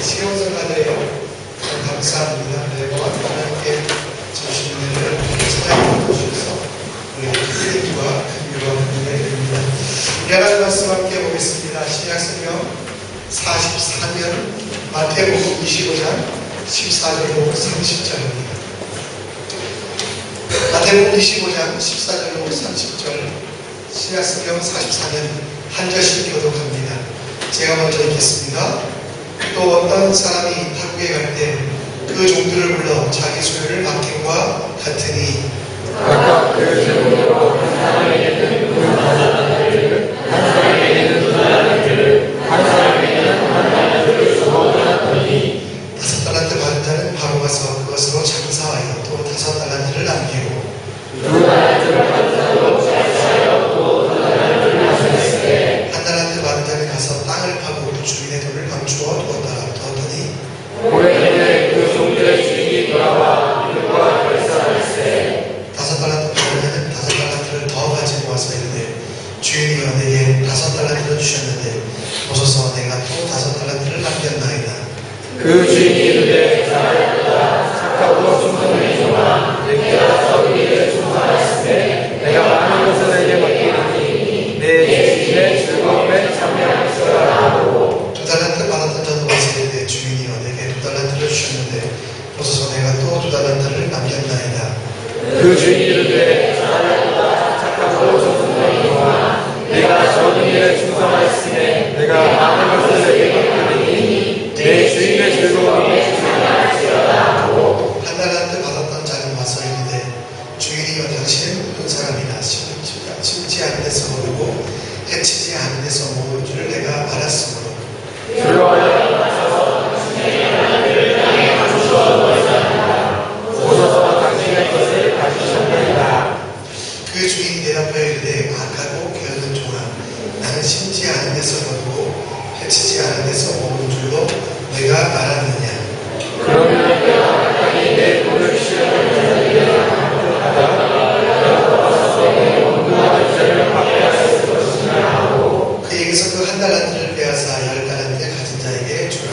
지혜원 성가대요. 감사합니다. 매번 하나님께 주신 은혜를 찾아보고 주셔서 우리 크리스와 큰 위로와 드립니다. 하나님 말씀 함께 보겠습니다. 신약성경 44년 마태복음 25장 14절로 30절입니다. 마태복음 25장 14절로 30절 신약성경 44년 한 절씩 교독합니다. 제가 먼저 읽겠습니다. 또 어떤 사람이 타국에 갈 때 그 종들을 불러 자기 소유를 맡김과 같으니 각각 그 재물로 한 사람에게는 5,000달란트를, 한 사람에게는 2,000달란트를, 한 사람에게는 1,000달란트를 주어주었더니 5달란트 받은 자는 바로 가서 그것으로 장사하여 또 5달란트를 남기고 2달란트를 받은 자도 장사하여 또 2달란트를 남겼으되 1달란트 받은 자는 가서 땅을 파고 그 주인의 돈을 감추어 두었더니 고래에 그 종들의 주인이 돌아와 이들과 결산할세 5달란트 받은 자는 5달란트를 더 가지고 와서 이르되 주인이여 내게 5달란트를 주셨는데 보소서 내가 또 5달란트를 남겼나이다. 그 주인이 이르되 잘하였도다 착하고 충성된 종아 내게 와서 우리를 충성하였으되 내가 많은 것을 내게 맡기니 내 주인의 즐거움에 참여할지어다 하고 2달란트 받았던 자도 와서 이르되 주인이여 내게 2달란트를 주셨는데 보소서 내가 또 2달란트를 남겼나이다. 그 주인이 이르되 잘하였도다 착하고 충성된 종아 내가 적은 일에 충성하였으니 내가 많은 것을 내게 맡기니 내 주인의 즐거움에 참여할지어다 하고 1달란트 받았던 자는 와서 이르되 주인이여 당신은 모든 사람이나 심지 않은 데서 모르고 해치지 않은 데서 모르는 줄을 내가 알았으므로 주여하여 가셔서 당신의 하나님을 땅에 감추어 놓으셨나이다. 오셔서 당신의 것을 가지셨나이다. 그 주인이 대답하여 이르되 악하고 게으른 종아 나는 심지 않은 데서 모르고 해치지 않은 데서 모르는 줄로 내가 알았느냐. 그러면 내가 마땅히 내 돈을 실현하는 자들에게 하다가 여러분께서 내 원고와 이자를 받게 하셨을 것이냐 하고 그에게서 그 1달란트를 빼앗아 10달란트 가진 자에게 주라.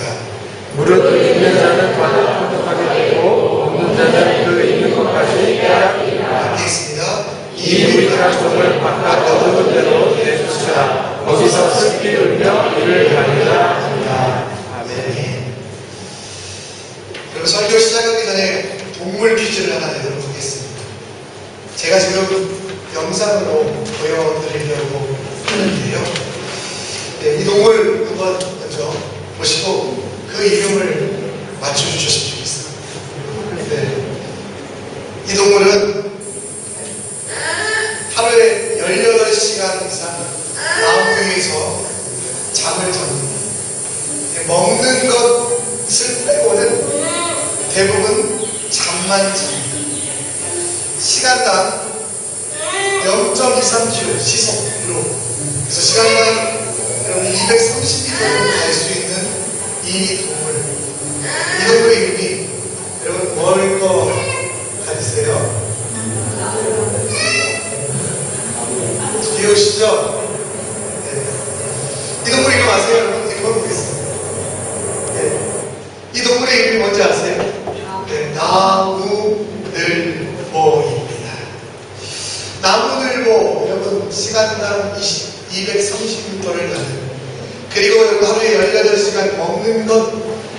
무릇 있는 자는 받아 풍족하게 되고 없는 자는 그 있는 것까지 빼앗기리라. 있습니다. 이 무익한 종을 바깥 얻은 대로 내주시라. 거기서 슬피 울며 이를 가리라 하니라. 아멘. 그럼 설교 시작하기 전에 동물 퀴즈를 하나 내도록 하겠습니다. 제가 지금 영상으로 보여드리려고 하는데요. 네, 이 동물 한번 먼저 보시고 그 이름을 맞춰주셨으면 좋겠어요. 네, 이 동물은 하루에 18시간 이상 나무위에서 잠을 잡니다. 먹는 것을 빼고는 대부분 잠만 잡니다. 시간당 0.23km 시속으로, 그래서 시간당 230km로 갈 수 있는 이 동물. 이 동물의 이름이 여러분 뭘 거 같으세요? 귀여우시죠? 네. 이 동물 이름 아세요? 여러분 읽어보겠습니다. 네. 이 동물의 이름이 뭔지 아세요? 네. 나무늘보입니다. 나무늘보, 여러분 시간당 230m를 가는, 그리고 여러분 하루에 18시간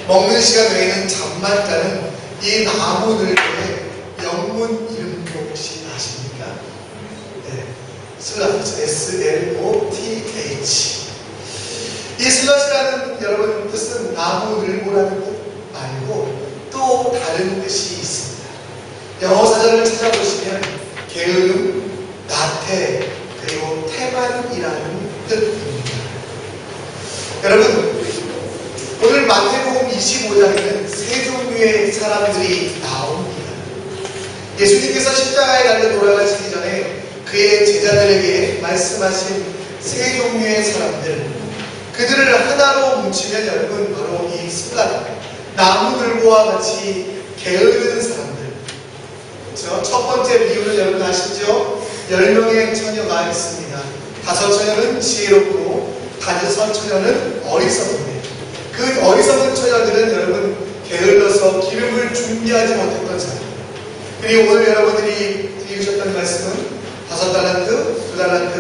먹는 시간 외에는 잠만 자는 이 나무늘보의 영문 이름 혹시 아십니까? 네. 슬라트, SLOTH. 이 슬러시라는 여러분 뜻은 나무늘보라는 뜻 말고 또 다른 뜻이 있습니다. 영어 사전을 찾아보시면 게으름, 나태, 그리고 태만이라는 뜻입니다. 여러분, 오늘 마태복음 25장에는 세 종류의 사람들이 나옵니다. 예수님께서 십자가에 달려 돌아가시기 전에 그의 제자들에게 말씀하신 세 종류의 사람들, 그들을 하나로 뭉치면 여러분 바로 이 슬라트, 나무늘보와 같이 게으른 사람들. 그렇죠? 첫 번째 비유는 여러분 아시죠? 10명의 처녀가 있습니다. 5 처녀는 지혜롭고 5 처녀는 어리석은데 그 그 어리석은 처자들은 여러분 게을러서 기름을 준비하지 못했던 사람. 그리고 오늘 여러분들이 읽으셨던 말씀은 5달란트, 2달란트,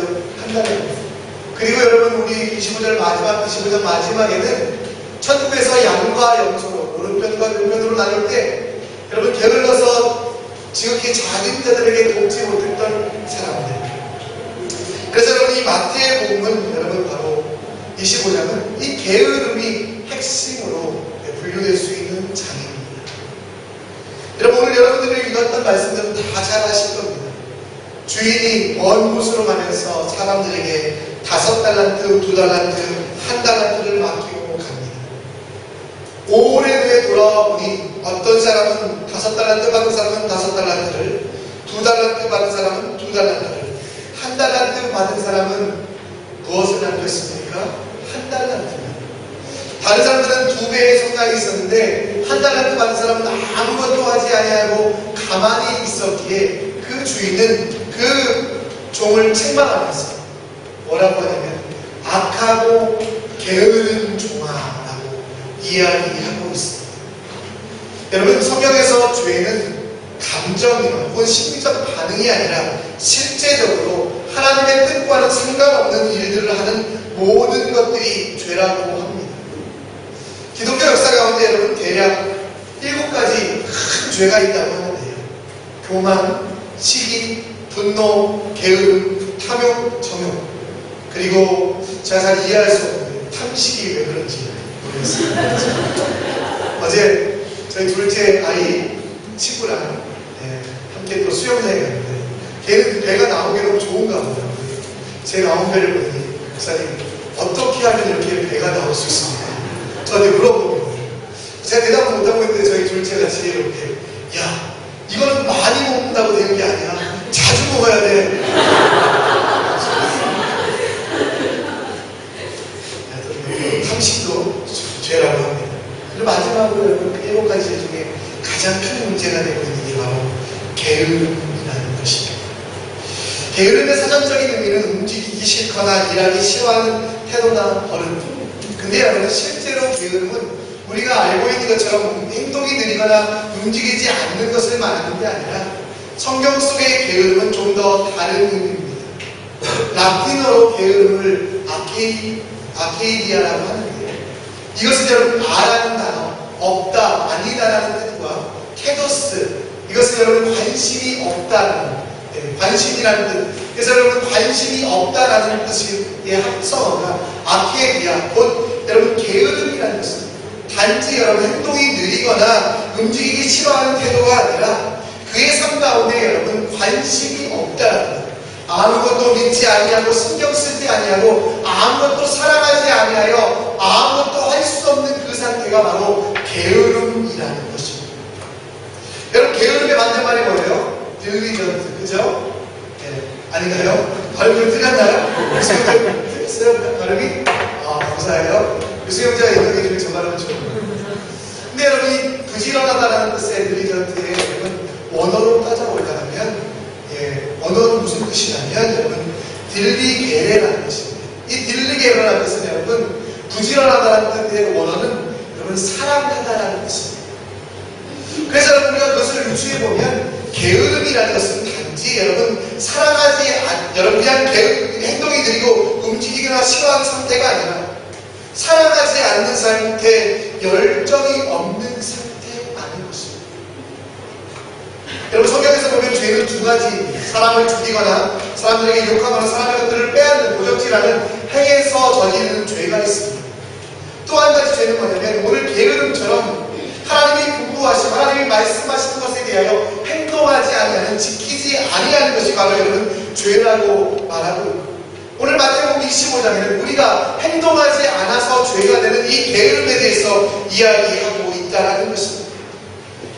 1달란트. 그리고 여러분 우리 25절 마지막에는 천국에서 양과 염소로 오른편과 왼편으로 나눌 때 여러분 게을러서 지극히 작은 자들에게 돕지 못했던 사람들. 그래서 여러분 이 마태의 복음은 여러분 바로 25장은 이 게으름이 핵심으로 분류될 수 있는 장입니다. 여러분 오늘 여러분들이 읽었던 말씀들은 다 잘 아실 겁니다. 주인이 먼 곳으로 가면서 사람들에게 5달란트, 2달란트, 1달란트를 맡기고 갑니다. 오랜 후에 돌아와 보니 어떤 사람은 5달란트 받은 사람은 5달란트를, 2달란트 받은 사람은 2달란트를, 1달란트 받은 사람은 무엇을 남겼습니까? 1달란트. 다른 사람들은 2배의 성장이 있었는데 1달란트 받은 사람은 아무것도 하지 아니하고 가만히 있었기에 그 주인은 그 종을 책망하면서 뭐라고 하냐면 악하고 게으른 종아라고 이야기하고 있습니다. 여러분 성경에서 죄는 감정이나 혹은 심리적 반응이 아니라 실제적으로 하나님의 뜻과는 상관없는 일들을 하는 모든 것들이 죄라고 합니다. 기독교 역사 가운데 여러분 대략 7가지 큰 죄가 있다고 하는데요. 교만, 시기, 분노, 게으름, 탐욕, 정욕. 그리고 제가 잘 이해할 수 없는데 탐식이 왜 그런지 모르겠습니다. 어제 저희 둘째 아이 친구랑 함께 또 수영장에 갔는데 걔는 배가 나오기 너무 좋은가 보더라고요. 제 나온 배를 보니 목사님 어떻게 하면 이렇게 배가 나올 수 있습니까? 저한테 물어보거든요. 제가 대답을 못하고 있는데 저희 둘째가 제 이렇게 야 이거는 많이 먹는다고 되는 게 아니야. 자주 먹어야 돼. 탐식도 죄라고 합니다. 그리고 마지막으로 여러분 그 7가지 죄 중에 가장 큰 문제가 되고 있는 게 바로 게으름이라는 것입니다. 게으름의 사전적인 의미는 움직이기 싫거나 일하기 싫어하는 태도나 버릇. 근데 여러분 실제로 게으름은 우리가 알고 있는 것처럼 행동이 느리거나 움직이지 않는 것을 말하는 게 아니라 성경 속의 게으름은 좀 더 다른 의미입니다. 라틴어로 게으름을 아케이디아라고 하는데요. 이것은 여러분 아라는 단어, 없다, 아니다라는 뜻과 케도스, 이것은 여러분 관심이 없다라는 관심이라는 뜻. 그래서 여러분 관심이 없다라는 뜻의 합성어가 아케이디아, 곧 여러분 게으름이라는 것입니다. 단지 여러분 행동이 느리거나 움직이기 싫어하는 태도가 아니라 그의 삶 가운데 여러분 관심이 없다. 아무것도 믿지 아니하고 신경 쓰지 아니하고 아무것도 사랑하지 아니하여 아무것도 할 수 없는 그 상태가 바로 게으름이라는 것입니다. 여러분 게으름의 반대말이 뭐예요? 딜리전트, 그죠? 네. 아닌가요? 발음이 틀렸나요? 틀렸어요? 발음이? 감사해요. 유수영자가 인정해 주면 저 발음은 좋은. 근데 여러분이 부지런하다는 뜻의 딜리전트의 여러분 원어로 따져볼까하면 원어는 무슨 뜻이냐면 여러분 딜리게레라는 뜻입니다. 이 딜리게레라는 뜻은 여러분 부지런하다는 뜻의 원어는 여러분 사랑하다라는 뜻입니다. 그래서 여러분 우리가 그것을 유추해보면 게으름이라는 것은 단지 여러분 사랑하지 여러분 그냥 행동이 느리고 움직이거나 싫어하는 상태가 아니라 사랑하지 않는 상태, 열정이 없는 상태 아닌 것입니다. 여러분 성경에서 보면 죄는 2가지입니다. 사람을 죽이거나 사람들에게 욕하거나 사람의 것들을 빼앗는 도적질하는 행에서 저지르는 죄가 있습니다. 또 한 가지 죄는 뭐냐면 오늘 게으름처럼 하나님이 분부하시고 하나님이 말씀하시는 것에 대하여 행동하지 아니하는 지키지 아니하는 것이 바로 여러분 죄라고 말하고 있습니다. 오늘 마태복음 25장에는 우리가 행동하지 않아서 죄가 되는 이 게으름에 대해서 이야기하고 있다는 것입니다.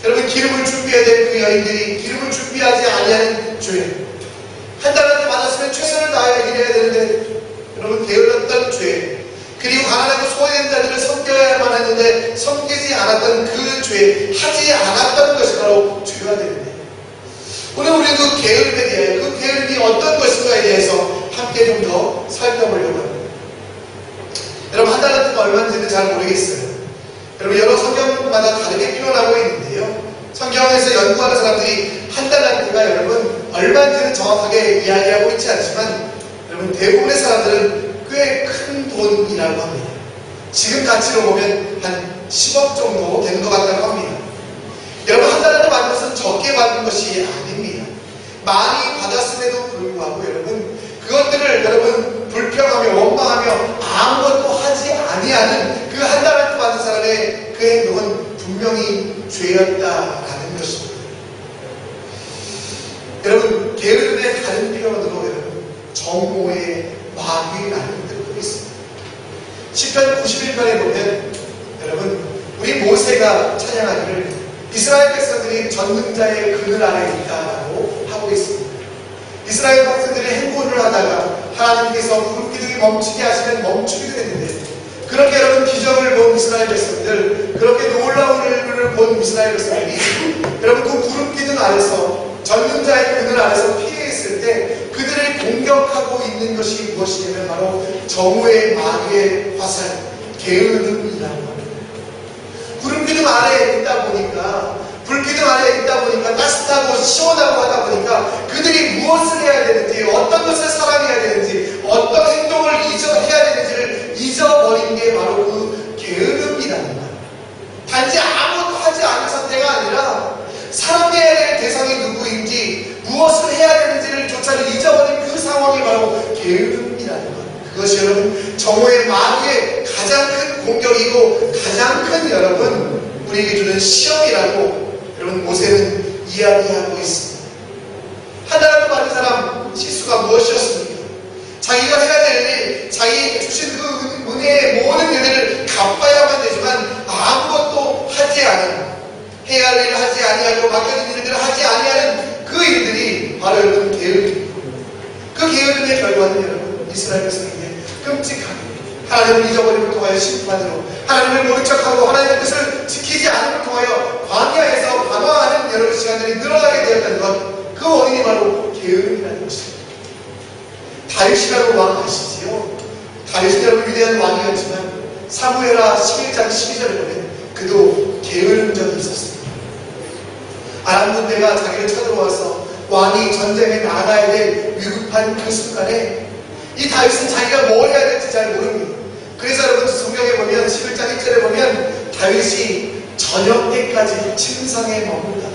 여러분 기름을 준비해야 될 그 여인들이 기름을 준비하지 아니하는 죄. 1달란트 받았으면 최선을 다하여 일해야 되는데 여러분 게을렀던 죄. 그리고 가난하고 소외된 자들을 섬겨야만 했는데 섬기지 않았던 그 죄. 하지 않았던 것이 바로 죄가 됩니다. 오늘 우리도 게으름에 대해 그 게으름이 어떤 것인가에 대해서 함께 좀 더 살펴보려고 합니다. 여러분 1달란트가 얼마인지는 잘 모르겠어요. 여러분, 여러 성경마다 다르게 표현하고 있는데요. 성경에서 연구하는 사람들이 한 달란트가 여러분 얼마인지는 정확하게 이야기하고 있지 않지만 여러분 대부분의 사람들은 꽤 큰 돈이라고 합니다. 지금 가치로 보면 한 10억 정도 되는 것 같다고 합니다. 여러분, 한 달란트 받는 것은 적게 받는 것이 아닙니다. 많이 받았음에도 불구하고 여러분 그것들을 여러분 불평하며 원망하며 아무것도 하지 아니하는 그 한 달란트 받는 사람의 그 행동은 분명히 죄였다라는 것입니다. 여러분, 게으름의 다른 표현으로 여러분 정오의 마귀라는 뜻도 있습니다. 시편 91편에 보면 여러분 우리 모세가 찬양하기를 이스라엘 백성들이 전능자의 그늘 아래 있다라고 하고 있습니다. 이스라엘 백성들이 행군을 하다가 하나님께서 구름 기둥이 멈추게 하시면 멈추기도 했는데 그렇게 여러분 기적을 본 이스라엘 백성들, 그렇게 놀라운 일을 본 이스라엘 백성들이 여러분 그 구름 기둥 아래서 전능자의 그늘 아래서 피해 있을 때 그들을 공격하고 있는 것이 무엇이냐면 바로 정오의 마귀의 화살, 게으름이라고 합니다. 구름 기둥 아래에 있다 보니까, 불기둥 아래에 있다 보니까, 따뜻하고 시원하고 하다 보니까 그들이 무엇을 해야 되는지, 어떤 것을 사랑해야 되는지, 어떤 행동을 해야 되는지를 잊어버린 게 바로 그 게으름이라는 거예요. 단지 아무것도 하지 않은 상태가 아니라 사랑해야 될 대상이 누구인지, 무엇을 해야 되는지를 조차를 잊어버린 그 상황이 바로 게으름이라는 거예요. 그것이 여러분 정오의 마귀의 가장 큰 공격이고 가장 큰 여러분 우리에게 주는 시험이라고 여러분 모세는 이야기하고 있습니다. 하나님을 받은 사람 실수가 무엇이었습니까? 자기가 해야 될 일, 자기 주신 그 은혜의 모든 일들을 갚아야만 되지만 아무것도 하지 않은, 해야 할 일을 하지 아니하고 맡겨진 일들을 하지 아니하는 그 일들이 바로 여러분 게으름입니다. 그 게으름의 결과는 여러분 이스라엘 백성에게 끔찍하게 하나님을 잊어버림을 통하여 심판으로, 하나님을 모른 척하고 하나님의 뜻을 지키지 않음을 통하여 광야에서 방황하는 여러 시간들이 늘어나게 되었다는 것, 그 원인이 바로 게으름이라는 것입니다. 다윗이라고 왕 아시지요? 다윗은 여러분 위대한 왕이었지만 사무엘하 11장 12절에 보면 그도 게으른 적이 있었습니다. 아람 군대가 자기를 쳐들어와서 왕이 전쟁에 나가야 될 위급한 그 순간에 이 다윗은 자기가 뭘 해야 될지 잘 모릅니다. 그래서 여러분 성경에 보면 11장 1절에 보면 다윗이 저녁 때까지 침상에 머물다.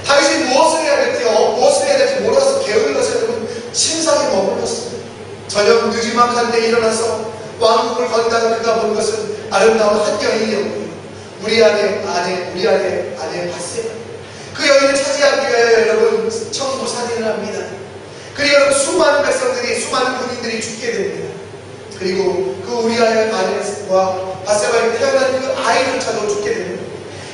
다윗이 무엇을 해야 될지 몰라서 게을러서 여러분 침상에 머물렀습니다. 저녁 늦지막한 때 일어나서 왕국을 건다가 그가 본 것은 아름다운 한 여인이었고요. 우리 아내 바세바. 그 여인을 차지하기 위하여 여러분 청부 살인을 합니다. 그리고 여러분 수많은 백성들이, 수많은 군인들이 죽게 됩니다. 그리고 그 우리아의 아내와 바세바에 태어난 그 아이조차도 죽게 됩니다.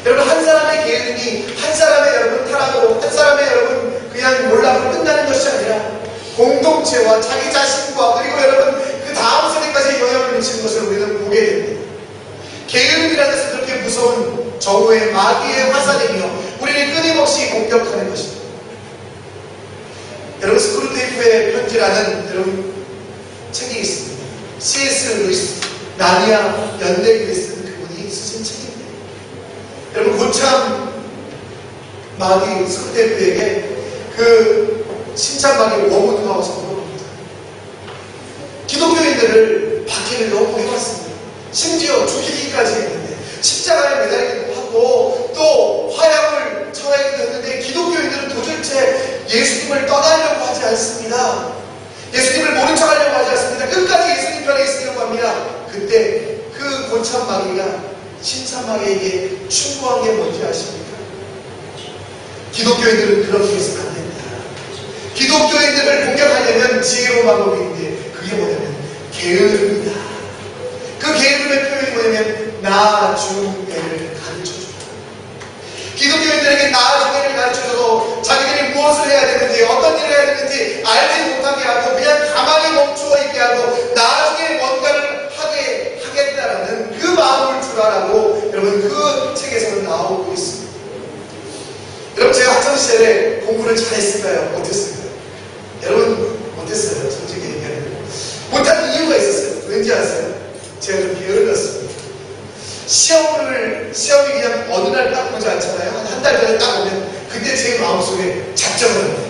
여러분 한 사람의 게으름이 한 사람의 여러분 타락으로, 한 사람의 여러분 그냥 몰락으로 끝나는 것이 아니라 공동체와 자기 자신과 그리고 여러분 그 다음 세대까지 영향을 미치는 것을 우리는 보게 됩니다. 게으름이라는 것은 그렇게 무서운 정오의 마귀의 화살이며 우리를 끊임없이 공격하는 것입니다. 여러분 스크루테이프의 편지라는 여러분 책이 있습니다. C.S. 루이스, 나니아 연대기에 쓴 그분이 쓰신 책입니다. 여러분 고참 마귀 스크루테이프에게 그 신창마귀를 원문하고서 물어봅니다. 기독교인들을 박해를 너무 해왔습니다. 심지어 죽이기까지 했는데 십자가에 매달리기도 하고 또 화약을 처하기도 했는데 기독교인들은 도대체 예수님을 떠나려고 하지 않습니다. 예수님을 모른 척 하려고 하지 않습니다. 끝까지 예수님 편에 있으려고 합니다. 그때 그 고참마귀가 신참마귀에게 충고한 게 뭔지 아십니까? 기독교인들은 그렇게 해서는 안 된다. 기독교인들을 공격하려면 지혜로운 방법인데 그게 뭐냐면 게으름이다. 그 게으름의 표현이 뭐냐면 나중에를 가르쳐준다. 기독교인들에게 나중에를 가르쳐줘도 자기들이 무엇을 해야 되는지, 어떤 일을 해야 되는지 알지 못하게 하고 그냥 가만히 멈추어 있게 하고 나중에 뭔가를 하겠다라는 그 마음을 주라라고 여러분 그 책에서는 나오고 있습니다. 여러분 제가 학창시절에 공부를 잘했을까요? 못했을까요? 여러분 못했어요. 솔직히 얘기하면 못한 이유가 있었어요. 왠지 아세요? 제가 좀 게을렀습니다. 시험이 그냥 어느 날 딱 보지 않잖아요. 한 달 전에 딱 오면 그때 제 마음속에 작정을 합니다.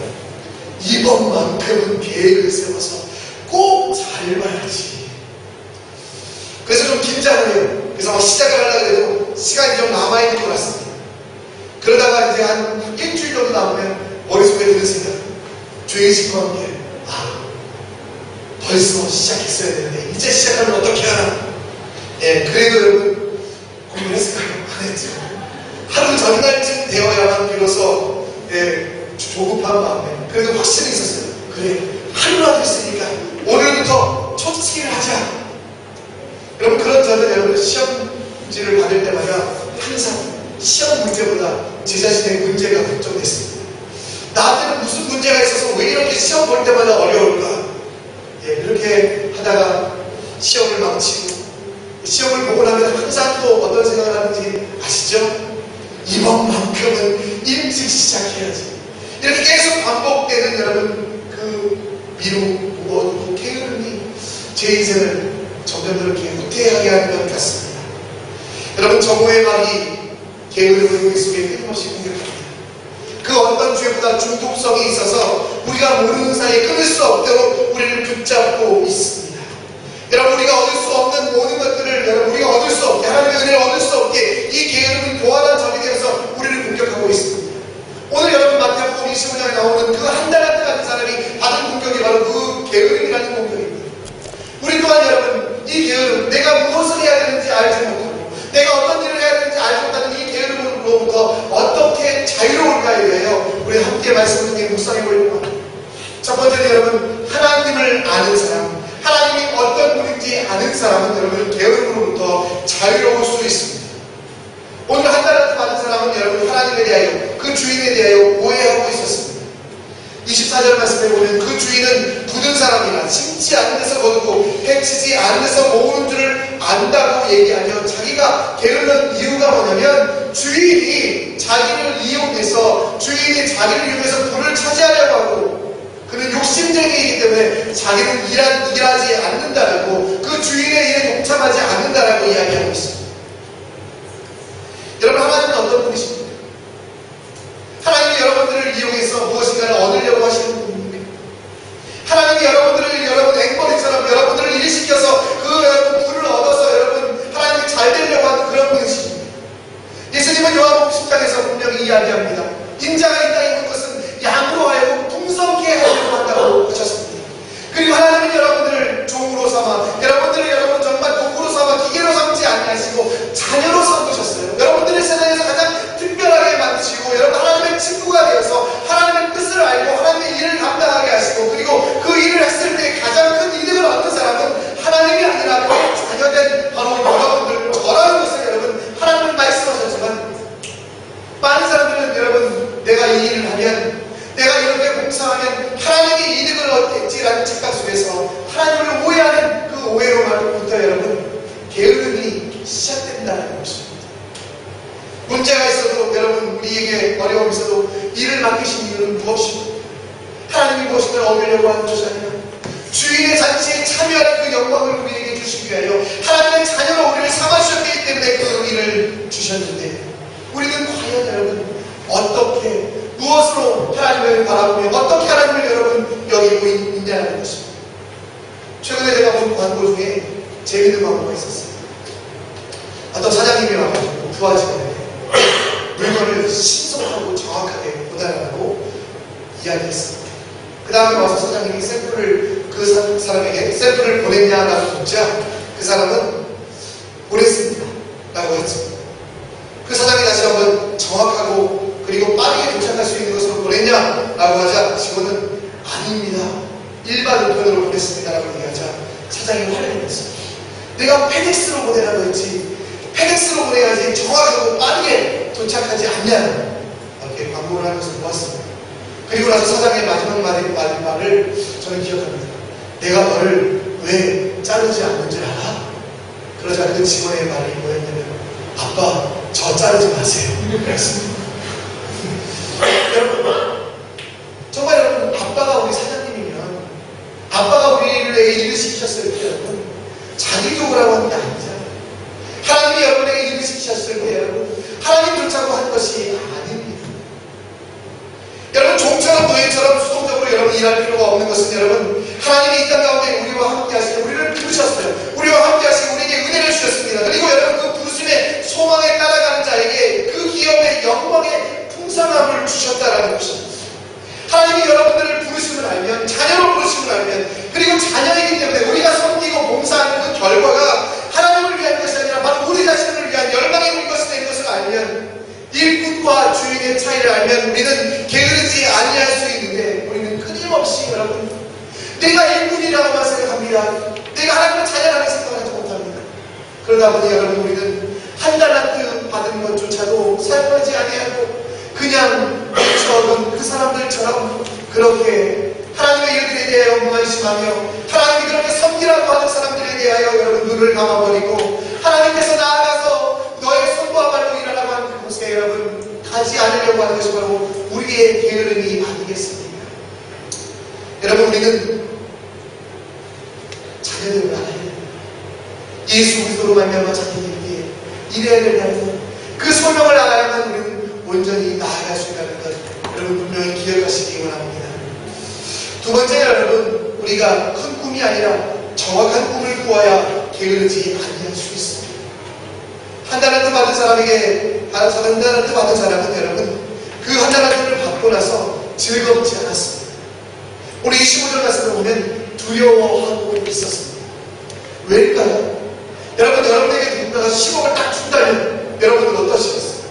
이번만큼은 계획을 세워서 꼭 잘 봐야지. 그래서 좀 긴장을 해요. 그래서 막 시작을 하려고 해도 시간이 좀 남아있는 것 같습니다. 그러다가 이제 한 일주일 정도 남으면 머릿속에 드는 생각, 주의 집과 함께 벌써 시작했어야 되는데 이제 시작하면 어떻게 하나. 예, 그래도 여러분 공부를 했을까요? 안 했죠. 하루 전날쯤 되어야만 비로소 조급한 마음에 그래도 확신이 있었어요. 그래, 하루라도 했으니까 오늘부터 초치기를 하자. 여러분, 그런 저는 여러분 시험지를 받을 때마다 항상 시험 문제보다 제 자신의 문제가 걱정됐습니다. 나한테는 무슨 문제가 있어서 왜 이렇게 시험 볼 때마다 어려울까? 예, 그렇게 하다가 시험을 마치고 시험을 보고 나면 항상 또 어떤 생각을 하는지 아시죠? 이번만큼은 일찍 시작해야지. 이렇게 계속 반복되는 여러분 그 미루, 무거운 게으름이 제 인생을 점점 더 이렇게 후퇴하게 하는 것 같습니다. 여러분, 정오의 말이 게으름을 우리 속에 끊임없이 공격합니다. 그 어떤 죄보다 중독성이 있어서 우리가 모르는 사이에 끊을 수 없도록 우리를 붙잡고 있습니다. 여러분, 우리가 얻을 수 없는 모든 것들을 여러분 우리가 얻을 수 없게, 하나님의 은혜를 얻을 수 없게 이 게으름이 보완한 적이 되어서 우리를 공격하고 있습니다. 오늘 여러분 마태복음 25장에 나오는 그 한 달란트 같은 사람이 받은 공격이 바로 그 게으름이라는 공격입니다. 우리 또한 여러분 이 게으름, 내가 무엇을 해야 되는지 알지 못하고 내가 어떤 일을 해야 되는지 알지 못하는 이 게으름으로부터 어떻게 자유로울까에 대하여 우리 함께 말씀을 통해 묵상해 보려고 합니다. 첫 번째는 여러분, 하나님을 아는 사람, 하나님이 어떤 분인지 아는 사람은 여러분 게으름으로부터 자유로울 수 있습니다. 오늘 한 달란트 받은 사람은 여러분 하나님에 대하여, 그 주인에 대하여 오해하고 있었습니다. 24절 말씀에 보면 그 주인은 굳은 사람이라 심지 않은 데서 거두고 해치지 않은 데서 모으는 줄을 안다고 얘기하며, 자기가 게으른 이유가 뭐냐면 주인이 자기를 이용해서, 주인이 자기를 이용해서 돈을 차지하려고 하고 그는 욕심쟁이이기 때문에 자기는 일하지 않는다라고, 그 주인의 일에 동참하지 않는다라고 이야기하고 있습니다. 여러분, 하나님은 어떤 분이십니까? 하나님이 여러분들을 이용해서 무엇인가를 얻으려고 하시는 분입니까? 하나님이 여러분 앵벌이처럼 여러분들을 일시켜서 그 여러분 부를 얻어서 여러분 하나님이 잘 되려고 하는 그런 분이십니다. 예수님은 요한복음 10장에서 분명히 이야기합니다. 인자가 이 땅에 온 것은 양으로 하여금 풍성케 하려고 한다고 하셨습니다. 그리고 하나님은 여러분들을 종으로 삼아, 여러분들을 여러분 정말 도구로 삼아 기계로 삼지 아니하시고 자녀로 삼으셨어요. 여러분들의 세상에서 가장 특별하게 만드시고, 여러분 하나님의 친구가 되어서 하나님의 뜻을 알고 하나님의 일을 감당하게 하시고, 그리고 그 일을 했을 때 가장 큰 이득을 얻는 사람은 하나님이 아니라 그의 자녀된 바로 여러분들, 저라는 것을 여러분 하나님은 말씀하셨지만, 많은 사람들은 여러분 내가 이 일을 하면, 내가 이렇게 봉사하면 하나님이 이득을 얻겠지라는 착각 속에서 하나님을 오해하는 그 오해로부터 여러분 게으름이 시작된다는 것입니다. 문제가 있어도 여러분 우리에게 어려움이 있어도 일을 맡기신 이유는 무엇입니까? 하나님이 무엇인가를 얻으려고 하는 것이 아니라 주인의 잔치에 참여하는 그 영광을 우리에게 주시기 위하여 하나님의 자녀로 우리를 삼아주셨기 때문에 그 일을 주셨는데, 우리는 과연 여러분 어떻게, 무엇으로 하나님을 바라보며 어떻게 하나님을 여러분 여기고 있냐는 것입니다. 최근에 제가 본 광고 중에 재밌는 광고가 있었어요. 어떤 사장님이 와가지고 부하직원에게 물건을 신속하고 정확하게 보내라고 이야기했습니다. 그 다음에 와서 사장님이 샘플을 그 사람에게 샘플을 보냈냐라고 묻자 그 사람은 보냈습니다 라고 했습니다. 그 사장이 다시 한번 정확하고 그리고 빠르게 도착할 수 있는 것으로 보냈냐라고 하자 직원은 아닙니다, 일반 우편으로 보냈습니다라고 얘기하자 사장이 화를 냈습니다. 내가 페덱스로 보내라고 했지, 페덱스로 보내야지 정확하고 빠르게 도착하지 않냐, 이렇게 광고를 하는 것을 보았습니다. 그리고 나서 사장의 마지막 말을 저는 기억합니다. 내가 너를 왜 자르지 않는 줄 알아? 그러자 그 직원의 말이 뭐였냐면, 아빠 저 자르지 마세요 그랬습니다. 여러분, 정말 여러분 아빠가 우리 사장님이면, 아빠가 우리를 일을 시키셨을 때 여러분 자기 도구라고 하는 게 아니잖아요. 하나님이 여러분에게 일을 있었을 때 여러분 하나님 좋자고 한 것이 아닙니다. 여러분 종처럼 노예처럼 수동적으로 여러분 일할 필요가 없는 것은 여러분 하나님이 이 땅 가운데 우리와 함께 하시고 우리를 부르셨어요. 우리와 함께 하시고 우리에게 은혜를 주셨습니다. 그리고 여러분 그 부르심의 소망에 따라가는 자에게 그 기업의 영광의 풍성함을 주셨다라는 것입니다. 하나님이 여러분들을 부르심을 알면 자녀로 부르심을 알면 그리고 자녀이기 때문에 우리가 섬기고 봉사하는 그 결과가 하나님을 위한 것이 아니라 바로 우리 자신을 위한 열망의 것이 된 것을 알면 일꾼과 주인의 차이를 알면 우리는 게으르지 아니할 수 있는데 우리는 끊임없이 여러분 내가 일꾼이라고만 생각합니다. 내가 하나님의 자녀라고 생각하지 못합니다. 그러다 보니 여러분 우리는 한 달란트 받은 것조차도 사용하지 아니하고 그냥 적은 그 사람들처럼 그렇게 하나님의 일들에 대하여 무관심하며 하나님이 그렇게 섬기라고 하는 사람들에 대하여 여러분 눈을 감아버리고 하나님께서 나아가서 너의 손과 발로 일하라고 하는 그곳에 여러분 가지 않으려고 하는 것이 바로 우리의 게으름이 아니겠습니까? 여러분 우리는 자녀들을 알아야 됩니다. 예수 그리스도로 말미암아 자녀들에게 일해야 된다는 그 소명을 알아야만 우리는 온전히 나아갈 수 있다는 것 여러분 분명히 기억하시기 원합니다. 두 번째 여러분 우리가 큰 꿈이 아니라 정확한 꿈을 꾸어야 게으르지 아니할 수 있습니다. 한 달란트 받은 사람에게 한 달란트 받은 사람은 여러분 그 한 달란트를 받고 나서 즐겁지 않았습니다. 우리 25절 말씀을 보면 두려워하고 있었습니다. 왜일까요? 여러분 여러분에게 누군가가 10억을 딱 준다면 여러분은 어떠시겠어요?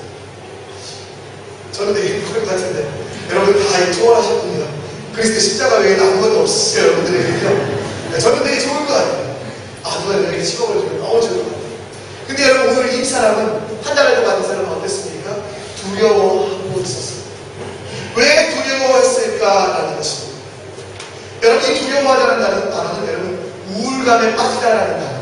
저는 되게 행복할 것 같은데 여러분 다 초월하셨군요. 그리스도 십자가 외에는 아무것도 없으세요 여러분들에게요. 저는 되게 좋을 것 같아요. 누가 이렇게 10억을 주면 너무 좋을 것 같아요. 근데 여러분 오늘 이 사람은 한 달에도 받은 사람은 어땠습니까? 두려워하고 있었습니다. 왜 두려워했을까라는 것입니다. 여러분 이 두려워하다는 단어는 여러분 우울감에 빠지다라는 단어입니다.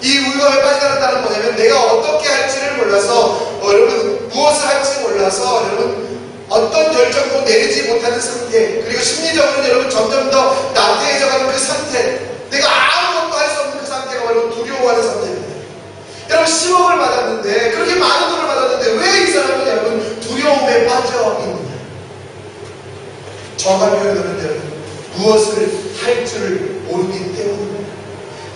이 우울감에 빠지다는 단어는 뭐냐면 내가 어떻게 할지를 몰라서 여러분 무엇을 할지 몰라서 여러분 어떤 결정도 내리지 못하는 상태 그리고 심리적으로는 여러분 점점 더 나태해져가는 그 상태 내가 아무것도 할 수 없는 그 상태가 바로 두려워하는 상태입니다. 여러분 10억을 받았는데 그렇게 많은 돈을 받았는데 왜 이 사람은 여러분 두려움에 빠져 있느냐 정확한 표현으로는 여러분 무엇을 할 줄을 모르기 때문입니다.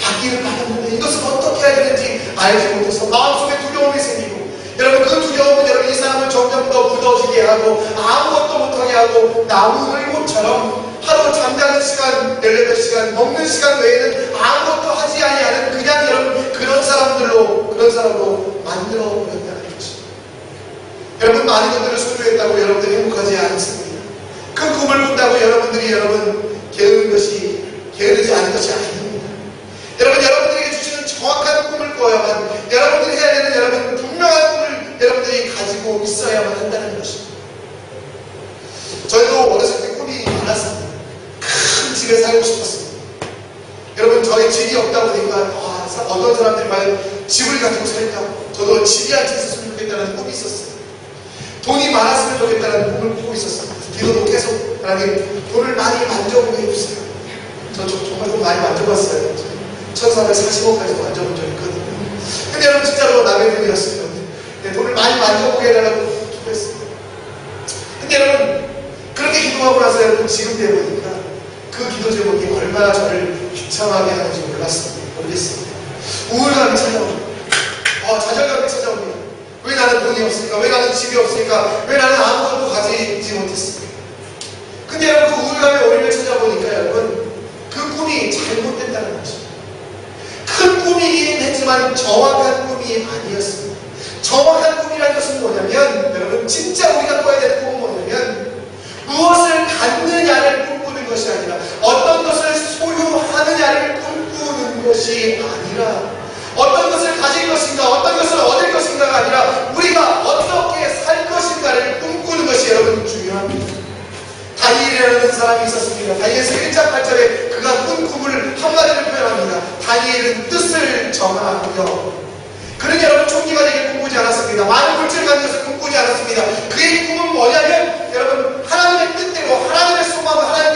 받기를 받았는데 이것을 어떻게 해야 되는지 알지 못해서 마음속에 두려움이 생기고 여러분 그 두려움은 여러분 이 사람을 점점 더 굳어지게 하고 아무것도 못하게 하고 나무 을못처럼 하루 잠자는 시간 18시간 먹는 시간 외에는 아무것도 하지 아니하는 그냥 여러분 그런 사람으로 만들어 버렸다는 것입니다. 여러분 많은 것들을 소유했다고 여러분들이 행복하지 않습니다. 큰 꿈을 꾼다고 여러분들이 게으르지 않은 것이 아닙니다. 여러분 여러분들에게 주시는 정확한 꿈을 꾸어야만 여러분들이 해야 되는 여러분 분명한 꿈을 여러분들이 가지고 있어야만 한다는 것입니다. 저희도 어렸을 때 꿈이 많았습니다. 큰 집에 살고 싶었습니다. 여러분 저희 집이 없다 보니까 어떤 사람들이 과연 집을 가지고 살까 저도 집이 한 채 있었으면 좋겠다는 꿈이 있었어요. 돈이 많았으면 좋겠다는 꿈을 꾸고 있었어요. 기도도 계속 하나님 돈을 많이 만져보게 해주세요. 저 정말 돈 많이 만져봤어요. 1440억까지 만져본 적이 있거든요. 근데 여러분 진짜로 남의 돈이었어요. 돈을 많이 만져보게 해달라고 기도했어요. 근데 여러분 그렇게 기도하고 나서 여러분 지금 돼보니까 그 기도 제목이 얼마나 저를 비참하게 하는지 모르겠습니다. 우울감이 찾아옵니다. 좌절감이 찾아옵니다. 왜 나는 돈이 없을까? 왜 나는 집이 없을까? 왜 나는 아무것도 가지지 못했을까? 근데 여러분 그 우울감의 원인을 찾아보니까 여러분 그 꿈이 잘못됐다는 것입니다. 큰 꿈이긴 했지만 정확한 꿈이 아니었습니다. 정확한 꿈이라는 것은 뭐냐면 여러분 진짜 우리가 꿔야 될 꿈은 뭐냐면 무엇을 갖느냐를 꿈꾸는 것이 아니라 어떤 것을 소유하느냐를 꿈꾸는 것이 아니라 어떤 것을 가질 것인가 어떤 것을 얻을 것인가가 아니라 우리가 어떻게 살 것인가를 꿈꾸는 것이 여러분 중요합니다. 다니엘이라는 사람이 있었습니다. 다니엘서 1장 8절에 그가 꾼 꿈을 한마디로 표현합니다. 다니엘은 뜻을 정하며 그는 여러분 총리가 되길 꿈꾸지 않았습니다. 많은 물질을 가진 것을 꿈꾸지 않았습니다. 그의 꿈은 뭐냐면 여러분 하나님의 뜻대로 하나님의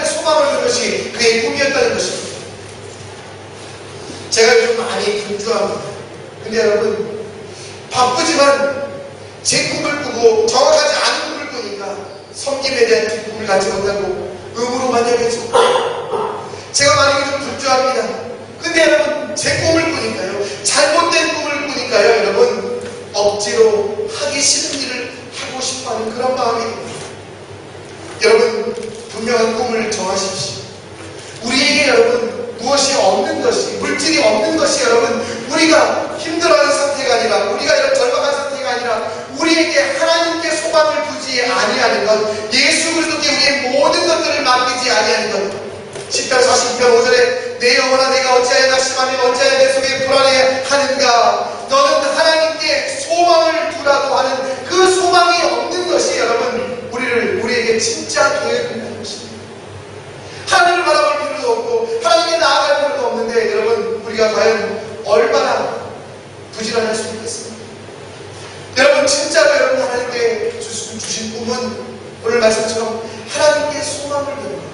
소망을 두는 것이 그의 꿈이었다는 것입니다. 제가 요즘 많이 분주합니다. 근데 여러분 바쁘지만 제 꿈을 꾸고 정확하지 않은 꿈을 꾸니까 섬김에 대한 기쁨을 갖지 못하고 의무로만 여기죠. 제가 만약에 좀 분주합니다. 근데 여러분 제 꿈을 꾸니까요, 잘못된 꿈을 꾸니까요, 여러분 억지로 하기 싫은 일을 하고 싶어하는 그런 마음이 듭니다. 여러분 분명한 꿈을 정하십시오. 우리에게 여러분 무엇이 없는 것이, 물질이 없는 것이 여러분 우리가 힘들어하는 상태가 아니라, 우리가 이런 절박한 상태가 아니라 우리에게 하나님께 소망을 두지 아니하는 것, 예수 그리스도께 우리의 모든 것들을 맡기지 아니하는 것. 10편 42편 5절에 내 영혼아 내가 어찌하여 낙심하며 어찌하여 내 속에 불안해하는가. 너는 하나님께 소망을 두라고 하는 그 소망이 없는 것이 여러분 우리에게 진짜 교회된다는 것입니다. 하나님을 바라볼 필요도 없고 하나님께 나아갈 필요도 없는데 여러분 우리가 과연 얼마나 부지런할 수 있겠습니까? 여러분 진짜로 여러분 하나님께 주신 꿈은 오늘 말씀처럼 하나님께 소망을 두는 거예요.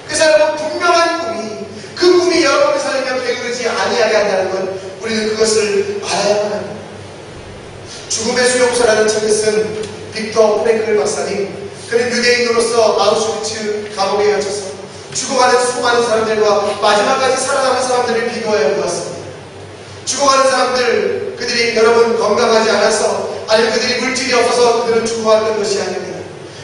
그래서 여러분 분명한 꿈이, 그 꿈이 여러분의 삶에 게으르지 아니하게 한다는 것, 우리는 그것을 알아야만 합니다. 죽음의 수용소라는 책을 쓴 빅터 프랭클 박사님, 그는 유대인으로서 아우슈비츠 감옥에 갇혀서 죽어가는 수많은 사람들과 마지막까지 살아남은 사람들을 비교하여 보았습니다. 죽어가는 사람들, 그들이 여러분 건강하지 않아서, 아니면 그들이 물질이 없어서 그들은 죽어갔던 것이 아닙니다.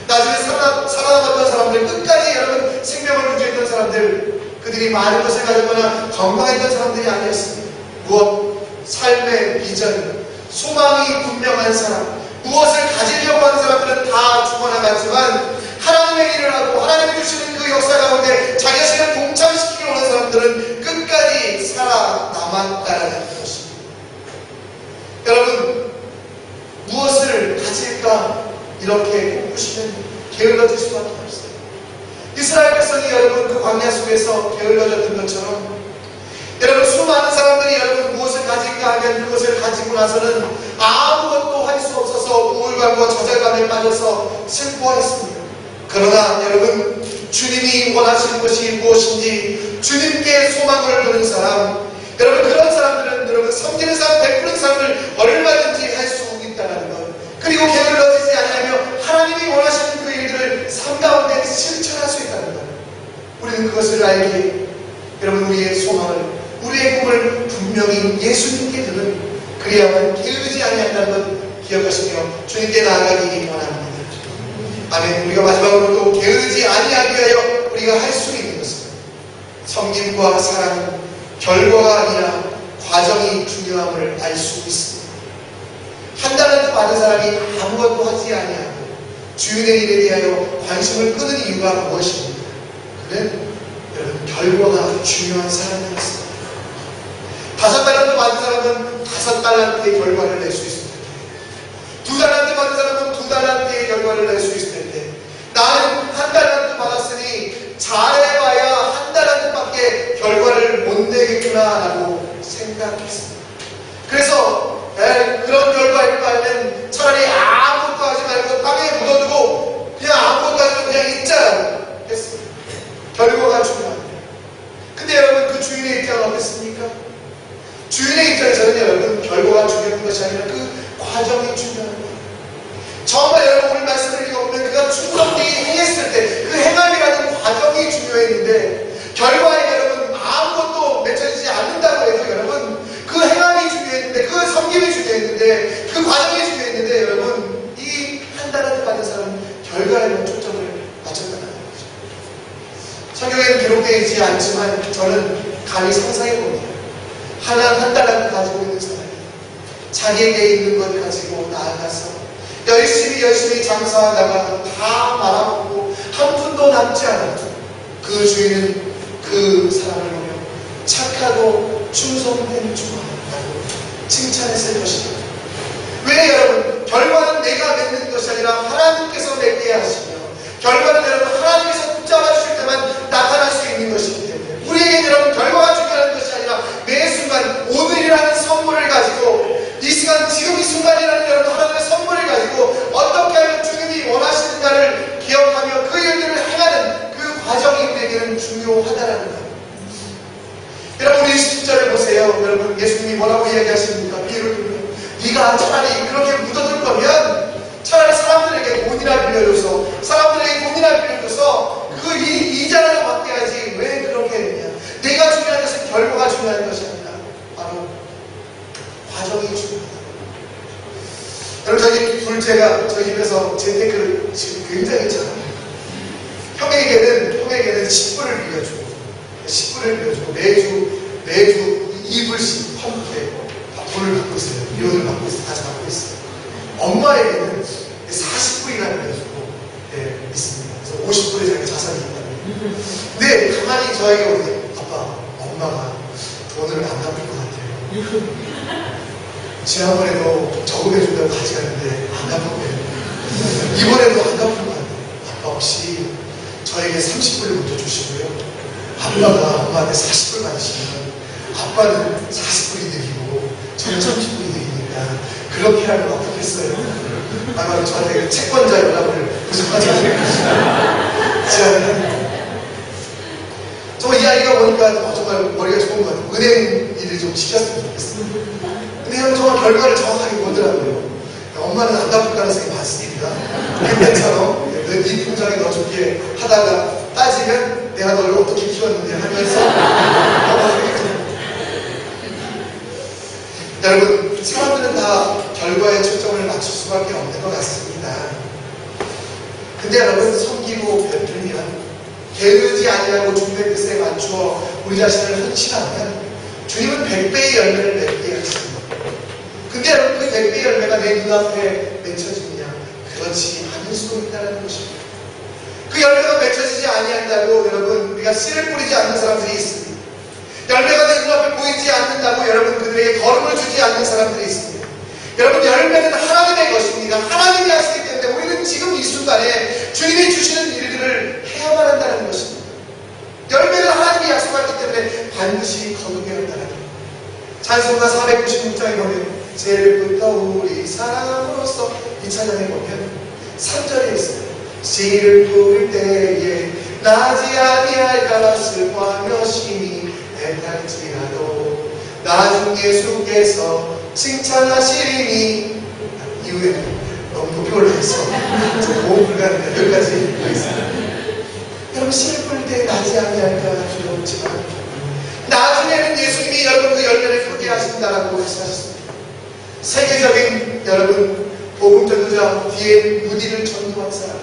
나중에 살아남았던 사람들, 끝까지 여러분 생명을 유지했던 사람들, 그들이 많은 것을 가졌거나 건강했던 사람들이 아니었습니다. 무엇? 삶의 비전, 소망이 분명한 사람, 무엇을 가지려고 하는 사람들은 다 죽어나갔지만 하나님의 일을 하고 하나님이 주시는 그 역사 가운데 자기 자신을 동참시키려 하는 사람들은 끝까지 살아남았다는 것입니다. 여러분 무엇을 가질까 이렇게 꿈꾸시면 게을러질 수밖에 없어요. 이스라엘 백성이 여러분 그 광야 속에서 게을러졌던 것처럼 여러분 수많은 사람들이 여러분 무엇을 가질까 하면 그것을 가지고 나서는 아무것도 할 수 없어서 우울감과 좌절감에 빠져서 슬퍼했습니다. 그러나 여러분 주님이 원하시는 것이 무엇인지 주님께 소망을 두는 사람, 여러분 그런 사람들은 여러분 섬기는 사람, 베푸는 사람을 얼마든지 할 수 있다는 것, 그리고 게을러지지 않으며 하나님이 원하시는 그 일들을 삶 가운데 실천할 수 있다는 것, 우리는 그것을 알기에 여러분 우리의 소망을, 우리의 꿈을 분명히 예수님께 두는, 그래야만 게으르지 아니한다는 것 기억하시며 주님께 나아가기 원합니다. 아멘. 우리가 마지막으로 또 게으르지 아니하기 위하여 우리가 할 수 있는 것은 섬김과 사랑은 결과가 아니라 과정이 중요함을 알 수 있습니다. 한 달란트 받은 사람이 아무것도 하지 아니하고 주인의 일에 대하여 관심을 끄는 이유가 무엇입니까? 그는 여러분 결과가 중요한 사람이었습니다. 5달란트 받은 사람은 5달란트의 결과를 낼 수 있습니다. 2달란트 받은 사람은 2달란트의 결과를 낼 수 있을 텐데 나는 1달란트 받았으니 잘해봐야 1달란트밖에 결과를 못 내겠구나라고 생각했습니다. 그래서 그런 결과일까 하면 차라리 아무것도 하지 말고 땅에 묻어두고 그냥 아무것도 하지 말고 그냥 있자라고 했습니다. 결과가 중요합니다. 근데 여러분 그 주인의 입장은 어땠습니까? 주인의 입장에서는 여러분 결과가 중요한 것이 아니라 그 과정이 중요한 거예요. 정말 여러분 오늘 말씀을 읽어보면 그가 충성되게 행했을 때 그 행함이라는 과정이 중요했는데 결과에 여러분 아무것도 맺혀지지 않는다고 해도 여러분 그 행함이 중요했는데 그 섬김이 중요했는데 그 과정이 중요했는데 여러분 이 1달란트 받은 사람은 결과에만 초점을 맞췄다는 거죠. 성경에는 기록되어 있지 않지만 저는 감히 상상해봅니다. 1달란트 가지고 있는 사람이 자기에게 있는 것 가지고 나아가서 열심히 장사하다가 다 말아먹고 한 푼도 남지 않아도 그 주인은 그 사람을 보며 착하고 충성된 종아라고 칭찬했을 것입니다. 왜 여러분? 결과는 내가 맺는 것이 아니라 하나님께서 맺게 하시며 결과는 여러분 하나님께서 붙잡아 주실 때만 나타날 수 있는 것이기 때문에 우리에게 여러분 결과가 중요한 것이 아니라 매 순간 오늘이라는 선물을 가지고 이 시간 지금 이 순간이라는 여러분 하나님의 선물을 가지고 어떻게 하면 주님이 원하시는가를 기억하며 그 일들을 행하는 그 과정이 우리에게는 중요하다는 것. 여러분 우리 10절을 보세요. 여러분 예수님이 뭐라고 이야기하십니까? 비유를 들으면 네가 우리가 차라리 그렇게 묻어둘 거면 차라리 사람들에게 돈이나 빌려줘서 그 이자라도 받게 하지 왜 그렇게 했냐. 내가 중요한 것은 결과가 중요한 것이 아니라 바로 과정이 중요하다. 여러분, 저희 둘째가 저희 집에서 재테크를 지금 굉장히 잘합니다. 형에게는 10불을 빌려주고 매주 2불씩 펌프에 돈을 받고 있어요. 비용을 받고 있어요. 다시 받고 있어요. 엄마에게는 40불이나 빌려주고 있습니다. 그래서 50불의 자기 자산이 있다면. 근데 가만히 저에게 오는데, 아빠, 엄마가 돈을 안 갚을 것 같아요. 지난번에도 저금해준다고 가져갔는데 안 갚을 거예요. 이번에도 안 갚을 것 같아요. 아빠, 혹시 저에게 30불을 먼저 주시고요. 아빠가 엄마한테 40불 받으시면 아빠는 40불이 되기고 저는 30불이 되기니까 그렇게 하면 어떻겠어요? 아마 저한테 채권자 연락을 부족하지 않을까 제안을 정말 이 아이가 보니까 정말 머리가 좋은 것 같아요. 은행 일을 좀 시켰으면 좋겠어요. 근데 형 정말 결과를 정확하게 보더라고요. 엄마는 안 갚을 가능성이 많습니다. 그때처럼 네 통장에 넣어줄게 하다가 따지면 내가 너를 어떻게 키웠는지 하면서 여러분, 사람들은 다 결과에 초점을 맞출 수밖에 없는 것 같습니다. 근데 여러분, 섬기고 베풀면 게으르지 아니하고 주님의 뜻에 맞추어 우리 자신을 헌신하면 주님은 100배의 열매를 맺게 하십니다. 근데 여러분, 그 100배의 열매가 내 눈앞에 맺혀지느냐? 그렇지 않을 수도 있다는 것입니다. 그 열매가 맺혀지지 아니한다고 여러분, 우리가 씨를 뿌리지 않는 사람들이 있습니다. 열매가 내 눈앞에 보이지 않는다고 여러분, 그들에게 걸음을 주지 않는 사람들이 있습니다. 여러분, 열매는 하나님의 것입니다. 하나님이 하시기 때문에 우리는 지금 이 순간에 주님이 주시는 일들을 해야만 한다는 것입니다. 열매는 하나님이 약속하기 때문에 반드시 거두게 한다는 것. 찬송가 496장에 보면 죄를 붓다 우리 사랑으로서 이 찬양에 보면 3절에 있어요. 씨를 뿌릴 때에 나지 아니할까 슬퍼하며 심히 애탈지라도 나중 예수께서 칭찬하시리니 이후에 너무 높이 올라있어 좀 보험 불가능해. 여기까지 하겠습니다. 여러분, 씨를 뿌릴 때 나지 아니할까 두렵지만 나중에는 예수님이 여러분 그 열매를 크게 하신다라고 말씀하셨습니다. 세계적인 여러분 복음 전도자 D.L. 무디를 전도한 사람,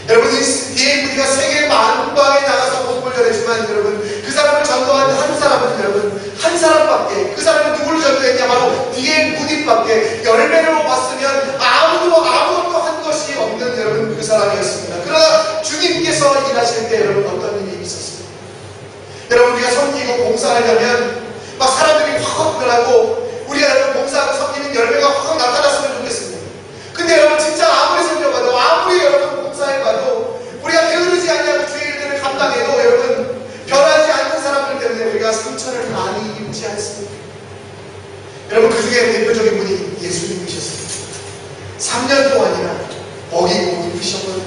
여러분 이 D.L. 무디가 세계 만방에 나가서 복음을 전했지만 여러분 그 사람을 전도한 한 사람은 여러분 한 사람밖에, 그 사람은 누구를 전도했냐? 바로 D.L. 무디밖에 열매로 봤으면 아무것도 한 것이 없는 여러분 그 사람이었습니다. 그러나 주님께서 일하실 때 여러분 어떤 일이 있었습니까? 여러분, 우리가 섬기고 봉사하려면 막 사람들이 확 변하고 우리가 여러분 봉사하고 섬기는 열매가 확 나타났으면 좋겠습니다. 근데 여러분 진짜 아무리 섬겨봐도 아무리 여러분 봉사해봐도 우리가 게으르지 않냐고 주의 일들을 감당해도 여러분 변하지 않는 사람들 때문에 우리가 상처를 많이 입지 않습니다. 여러분, 그 중에 대표적인 분이 예수님이셨습니다. 3년 동안이나 먹이고 입히셨거든요.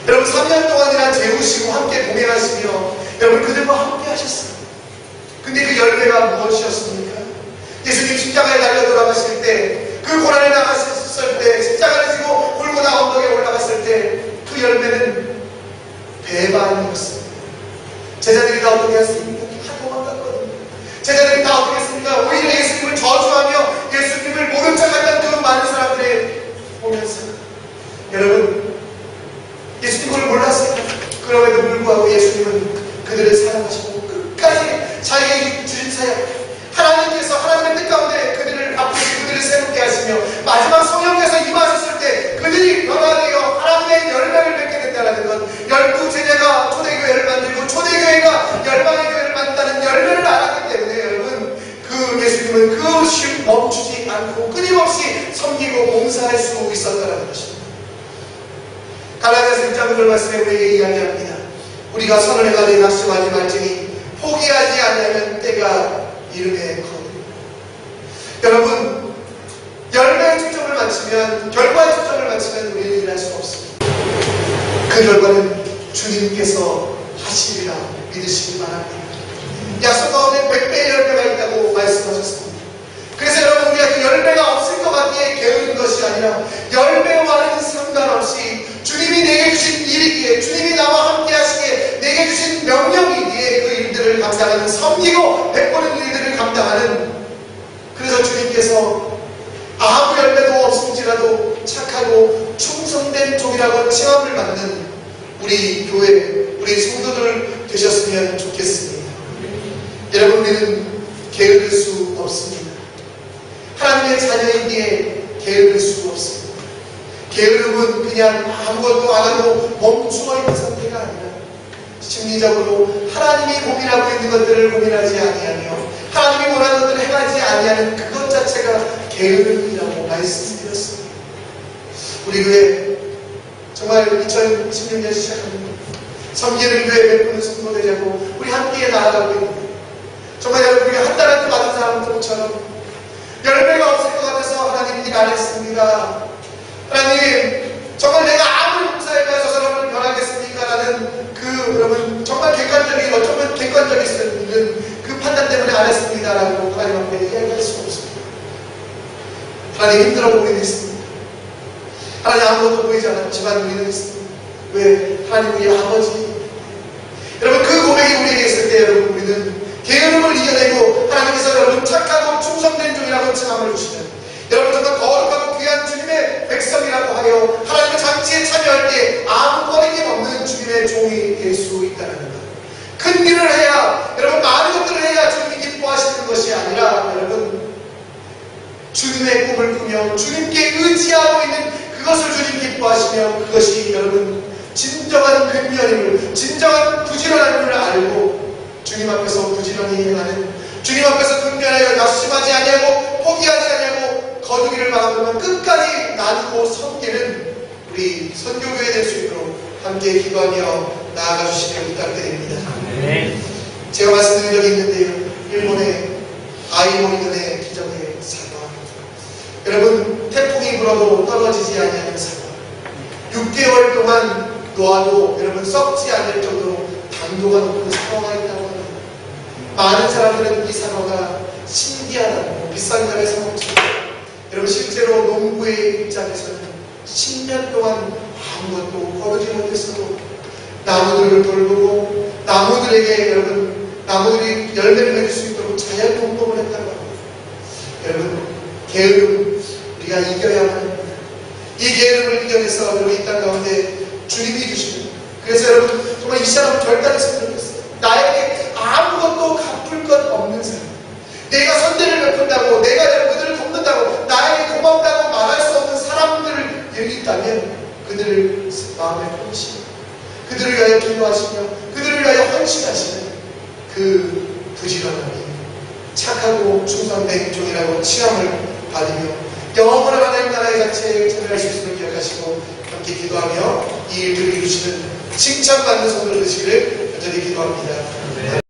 여러분 3년 동안이나 재우시고 함께 동행하시며 여러분 그들과 함께 하셨습니다. 근데 그 열매가 무엇이었습니까? 예수님 십자가에 달려 돌아가실 때, 그 고난을 당하셨을 때, 십자가를 지고 골고다 언덕에 올라갔을 때 그 열매는 배반이었습니다. 제자들이 다 어떻게 했습니까? 다 도망갔거든요. 제자들이 다 어떻게 했습니까? 오히려 예수님을 저주하며 예수님을 모른 척하던 그 많은 사람들을 보면서 여러분, 예수님을 몰랐어요. 그럼에도 불구하고 예수님은 그들을 사랑하시고 끝까지 자기에게 주신 사역, 하나님께서 하나님의 뜻 가운데 그들을 바꾸시고 그들을 새롭게 하시며 마지막 성령께서 임하셨을 때 그들이 변화되어 하나님의 열매를 맺게 된다는 것, 12제자가 초대교회를 만들고 초대교회가 열방의 교회를 만든다는 열매를 알았기 때문에 여러분 그 예수님은 그 쉼 멈추지 않고 끊임없이 섬기고 봉사할 수 있었다는 것입니다. 갈라디아서 1장 9절 말씀에 우리에게 이야기합니다. 우리가 선을 행하되 낙심하지 말지니 포기하지 않으면 때가 이름에 거듭. 여러분, 열매의 초점을 맞추면, 결과의 초점을 맞추면 우리는 일할 수 없습니다. 그 결과는 주님께서 하시리라 믿으시기 바랍니다. 약속 가운데 100배의 열매가 있다고 말씀하셨습니다. 그래서 여러분, 우리가 그 열매가 아니라 열매와는 상관없이 주님이 내게 주신 일이기에, 주님이 나와 함께 하시기에 내게 주신 명령이기에 그 일들을 감당하는, 섬기고 베푸는 일들을 감당하는, 그래서 주님께서 아무 열매도 없을지라도 착하고 충성된 종이라고 칭함을 받는 우리 교회, 우리 성도들 되셨으면 좋겠습니다. 여러분, 우리는 게으를 수 없습니다. 하나님의 자녀이기에 게으를 수 없습니다. 게으름은 그냥 아무것도 안 하고 멈추어 있는 상태가 아니라 심리적으로 하나님이 고민하고 있는 것들을 고민하지 아니하며 하나님이 원하는 것들을 행하지 아니하는 그것 자체가 게으름이라고 말씀드렸습니다. 우리 교회 정말 2016년 시작합니다. 섬기는 교회 베푸는 성도 되자고 우리 함께 나아가고 있는데, 정말 여러분, 우리가 한 달한테 받은 사람들처럼 열매가 없을 것 같아서 하나님 일 안 했습니다. 하나님, 정말 내가 아무리 목사에 가서 저를 변하겠습니까? 라는 여러분, 정말 객관적인, 어쩌면 객관적일 수 있는 그 판단 때문에 안 했습니다. 라고 하나님 앞에 얘기할 수 없습니다. 하나님, 힘들어 보이긴 했습니다. 하나님, 아무것도 보이지 않았지만 우리는 했습니다. 왜? 하나님, 우리 아버지. 여러분, 그 고백이 우리에게 있을 때 여러분, 우리는 게으름을 이겨내고 하나님께서 여러분 착하고 충성된 종이라고 칭함을 주시는, 여러분 정말 거룩하고 귀한 주님의 백성이라고 하여 하나님의 잔치에 참여할 때 아무 꺼리낌 없는 주님의 종이 될 수 있다는 것. 큰 일을 해야, 여러분 많은 것들을 해야 주님이 기뻐하시는 것이 아니라, 여러분 주님의 꿈을 꾸며 주님께 의지하고 있는 그것을 주님 기뻐하시며, 그것이 여러분 진정한 근면임을, 진정한 부지런함을 알고 주님 앞에서 부지런히 행하는, 주님 앞에서 근면하여 낙심하지 아니하고 포기하지 아니하고 거두기를 바라보면 끝까지 나누고 섬기는 우리 선교교회 될 수 있도록 함께 기도하며 나아가 주시길 부탁드립니다. 네. 제가 말씀드린 적이 있는데요, 일본의 아이모리현의 기적의 사과. 여러분, 태풍이 불어도 떨어지지 아니하는 사과. 6개월 동안 놓아도 여러분 썩지 않을 정도로 당도가 높은 사과가 있다고 합니다. 많은 사람들은 이 사과가 신기하다고, 비싼 값에 사먹습니다. 여러분, 실제로 농부의 입장에서는 10년 동안 아무것도 거두지 못했어도 나무들을 돌보고 나무들에게, 여러분 나무들이 열매를 맺을 수 있도록 자연 공급을 했다고 합니다. 여러분, 게으름 우리가 이겨야만 합니다. 이 게으름을 이겨내서 여러분 이 땅 가운데 주님이 주시는, 그래서 여러분 정말 이 사람은 결단했으면 좋겠어요. 나에게 아무것도 갚을 것 없는 사람, 내가 선대를 베푼다고, 내가 그들을 돕는다고, 나에게 고맙다고 말할 수 없는 사람들을 여기 있다면 그들을 마음에 품으시고 그들을 위하여 기도하시며 그들을 위하여 헌신하시는 그 부지런함이 착하고 충성된 종이라고 칭함을 받으며 영원한 하나님 나라의 자체에 참여할 수 있음을 기억하시고 함께 기도하며 이 일들을 이루시는 칭찬받는 성도를 되시기를 간절히 기도합니다.